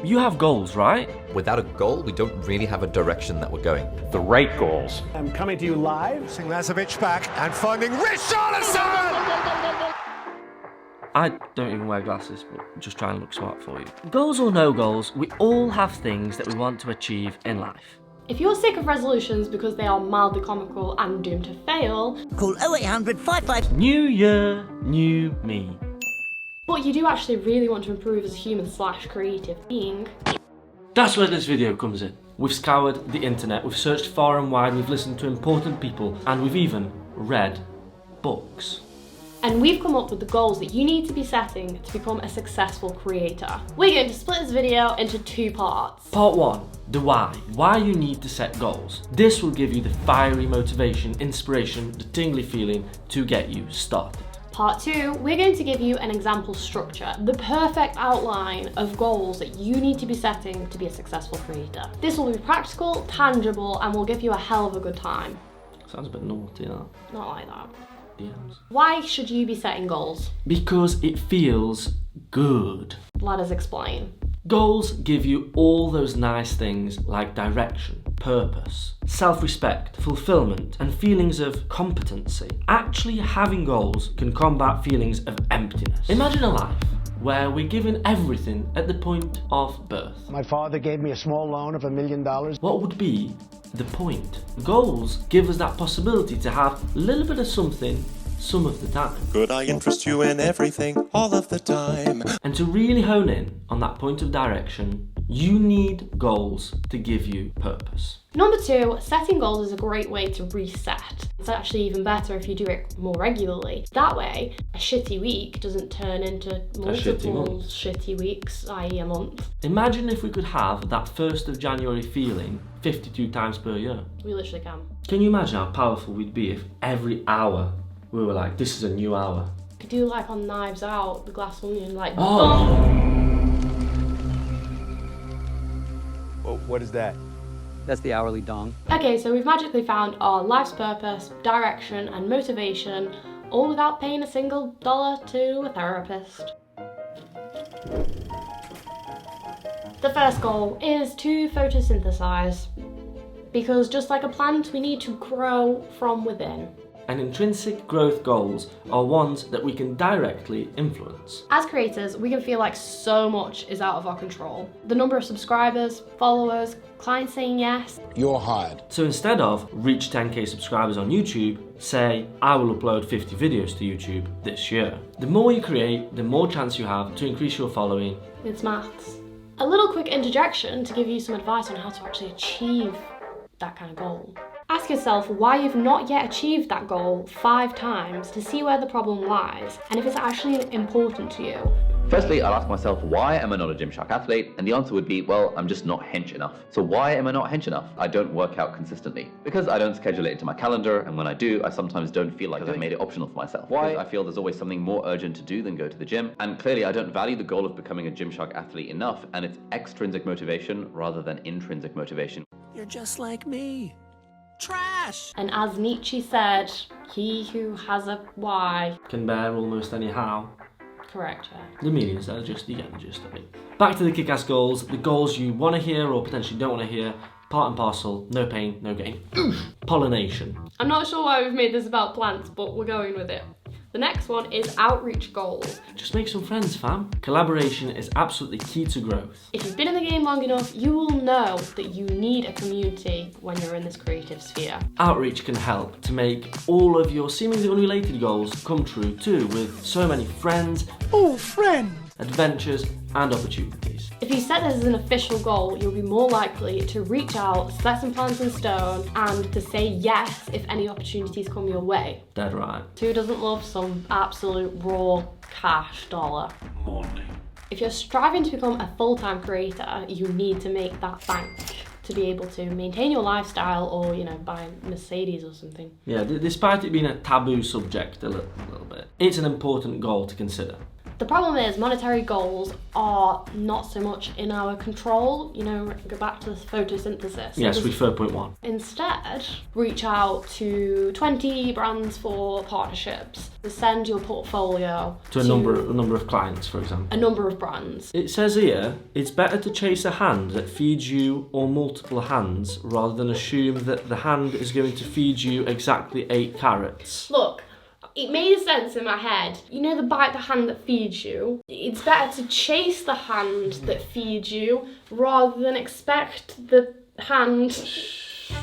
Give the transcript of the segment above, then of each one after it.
You have goals, right? Without a goal, we don't really have a direction that we're going. The right goals. I'm coming to you live. Seeing Lazovic back and finding Richarlison! I don't even wear glasses, but just try and look smart for you. Goals or no goals, we all have things that we want to achieve in life. If you're sick of resolutions because they are mildly comical and doomed to fail, call 0800 55. New year, new me. But you do actually really want to improve as a human/creative being, That's where this video comes in. We've scoured the internet, we've searched far and wide, we've listened to important people, and we've even read books. and we've come up with the goals that you need to be setting to become a successful creator. We're going to split this video into 2 parts. Part 1, the why you need to set goals. This will give you the fiery motivation, inspiration, the tingly feeling to get you started. Part 2, we're going to give you an example structure, the perfect outline of goals that you need to be setting to be a successful creator. This will be practical, tangible, and will give you a hell of a good time. Sounds a bit naughty, that. Not like that. DMs. Why should you be setting goals? Because it feels good. Let us explain. Goals give you all those nice things like direction, purpose, self-respect, fulfillment, and feelings of competency. Actually having goals can combat feelings of emptiness. Imagine a life where we're given everything at the point of birth. My father gave me a small loan of $1 million. What would be the point? Goals give us that possibility to have a little bit of something some of the time. Could I interest you in everything all of the time? And to really hone in on that point of direction, you need goals to give you purpose. Number 2, setting goals is a great way to reset. It's actually even better if you do it more regularly. That way, a shitty week doesn't turn into multiple shitty weeks, i.e. a month. Imagine if we could have that 1st of January feeling 52 times per year. We literally can. Can you imagine how powerful we'd be if every hour we were like, this is a new hour? Could do like on Knives Out, the glass onion, like What is that? That's the hourly dong. Okay, so we've magically found our life's purpose, direction, and motivation, all without paying a single dollar to a therapist. The first goal is to photosynthesize. Because just like a plant, we need to grow from within. And intrinsic growth goals are ones that we can directly influence. As creators, we can feel like so much is out of our control. The number of subscribers, followers, clients saying yes. You're hired. So instead of reach 10k subscribers on YouTube, say, I will upload 50 videos to YouTube this year. The more you create, the more chance you have to increase your following. It's maths. A little quick interjection to give you some advice on how to actually achieve that kind of goal. Ask yourself why you've not yet achieved that goal 5 times to see where the problem lies and if it's actually important to you. Firstly, I'll ask myself, why am I not a Gymshark athlete? And the answer would be, well, I'm just not hench enough. So why am I not hench enough? I don't work out consistently. Because I don't schedule it into my calendar, and when I do, I sometimes don't feel like I've made it optional for myself. Why? I feel there's always something more urgent to do than go to the gym. And clearly, I don't value the goal of becoming a Gymshark athlete enough, and it's extrinsic motivation rather than intrinsic motivation. You're just like me. Trash! And as Nietzsche said, he who has a why. Can bear almost any how. Correct, yeah. The meanings are just, you get the gist of it. Back to the kick-ass goals, the goals you want to hear or potentially don't want to hear, part and parcel, no pain, no gain. Pollination. I'm not sure why we've made this about plants, but we're going with it. The next one is outreach goals. Just make some friends, fam. Collaboration is absolutely key to growth. If you've been in the game long enough, you will know that you need a community when you're in this creative sphere. Outreach can help to make all of your seemingly unrelated goals come true too, with so many friends, adventures, and opportunities. If you set this as an official goal, you'll be more likely to reach out, set some plans in stone, and to say yes if any opportunities come your way. Dead right. Who doesn't love some absolute raw cash dollar? Money. If you're striving to become a full-time creator, you need to make that bank to be able to maintain your lifestyle or, you know, buy a Mercedes or something. Yeah, despite it being a taboo subject a little bit, it's an important goal to consider. The problem is monetary goals are not so much in our control. You know, go back to this photosynthesis. Yes, we 4.1. Instead, reach out to 20 brands for partnerships. Send your portfolio To a number of clients, for example. a number of brands. It says here, it's better to chase a hand that feeds you or multiple hands rather than assume that the hand is going to feed you exactly 8 carrots. Look, it made sense in my head. You know, bite the hand that feeds you. It's better to chase the hand that feeds you rather than expect the hand.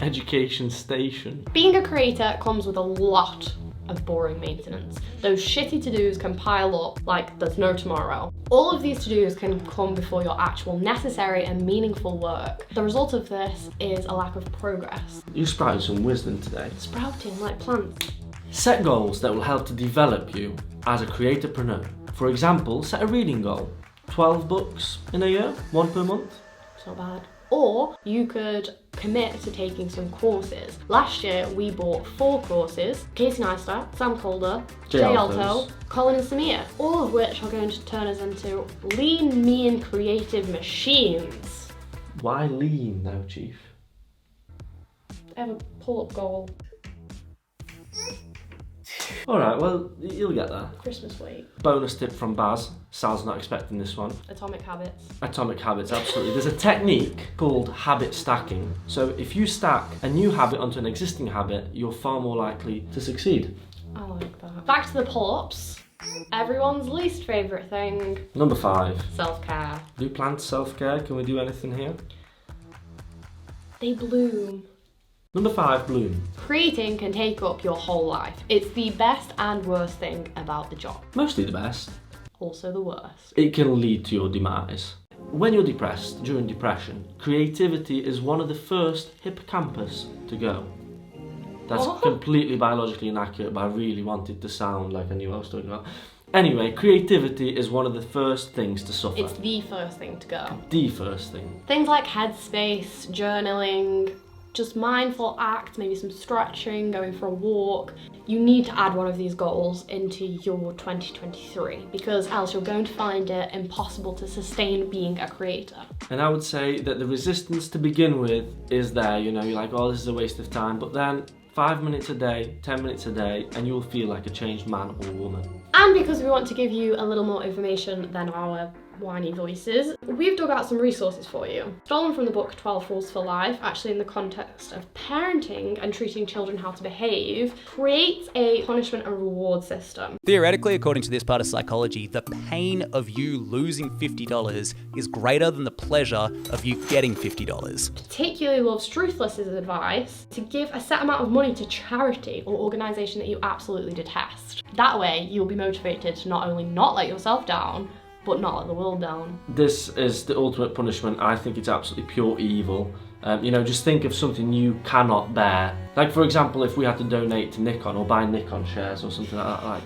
Education station. Being a creator comes with a lot of boring maintenance. Those shitty to-dos can pile up like there's no tomorrow. All of these to-dos can come before your actual necessary and meaningful work. The result of this is a lack of progress. You sprouted some wisdom today. Sprouting like plants. Set goals that will help to develop you as a creatorpreneur. For example, set a reading goal. 12 books in a year, 1 per month. It's not bad. Or you could commit to taking some courses. Last year we bought 4 courses: Casey Neistat, Sam Calder, Jay Alto, Colin and Samir, all of which are going to turn us into lean, mean, creative machines. Why lean now, Chief? I have a pull-up goal. Alright, well, you'll get there. Christmas week. Bonus tip from Baz. Sal's not expecting this one. Atomic habits. Atomic habits, absolutely. There's a technique called habit stacking. So if you stack a new habit onto an existing habit, you're far more likely to succeed. I like that. Back to the pull-ups. Everyone's least favourite thing. Number 5. Self-care. Do plants self-care? Can we do anything here? They bloom. Number 5, bloom. Creating can take up your whole life. It's the best and worst thing about the job. Mostly the best. Also the worst. It can lead to your demise. When you're depressed, during depression, creativity is one of the first hippocampus to go. That's completely biologically inaccurate, but I really wanted to sound like I knew what I was talking about. Anyway, creativity is one of the first things to suffer. It's the first thing to go. The first thing. Things like headspace, journaling, just mindful acts, maybe some stretching, going for a walk. You need to add one of these goals into your 2023 because else you're going to find it impossible to sustain being a creator. And I would say that the resistance to begin with is there, you know, you're like, oh, this is a waste of time, but then 5 minutes a day, 10 minutes a day, and you'll feel like a changed man or woman. And because we want to give you a little more information than our whiny voices, we've dug out some resources for you. Stolen from the book 12 Rules for Life, actually in the context of parenting and treating children how to behave, creates a punishment and reward system. Theoretically, according to this part of psychology, the pain of you losing $50 is greater than the pleasure of you getting $50. Particularly love Struthless's advice to give a set amount of money to charity or organisation that you absolutely detest. That way, you'll be motivated to not only not let yourself down, but not let the world down. This is the ultimate punishment. I think it's absolutely pure evil. You know, just think of something you cannot bear. Like, for example, if we had to donate to Nikon or buy Nikon shares or something like that.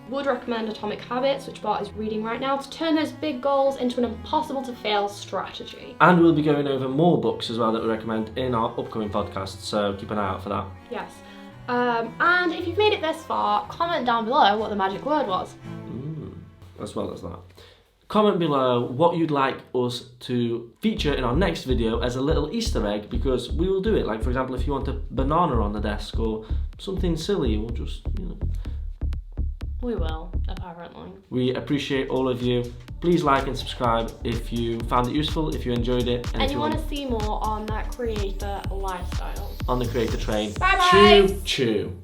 Would recommend Atomic Habits, which Bart is reading right now, to turn those big goals into an impossible to fail strategy. And we'll be going over more books as well that we recommend in our upcoming podcast, so keep an eye out for that. Yes. And if you've made it this far, comment down below what the magic word was. As well as that. Comment below what you'd like us to feature in our next video as a little Easter egg, because we will do it. Like, for example, if you want a banana on the desk or something silly, we'll just, you know. We will, apparently. We appreciate all of you. Please like and subscribe if you found it useful, if you enjoyed it. And you want to see more on that creator lifestyle. On the creator train. Bye bye! Choo choo.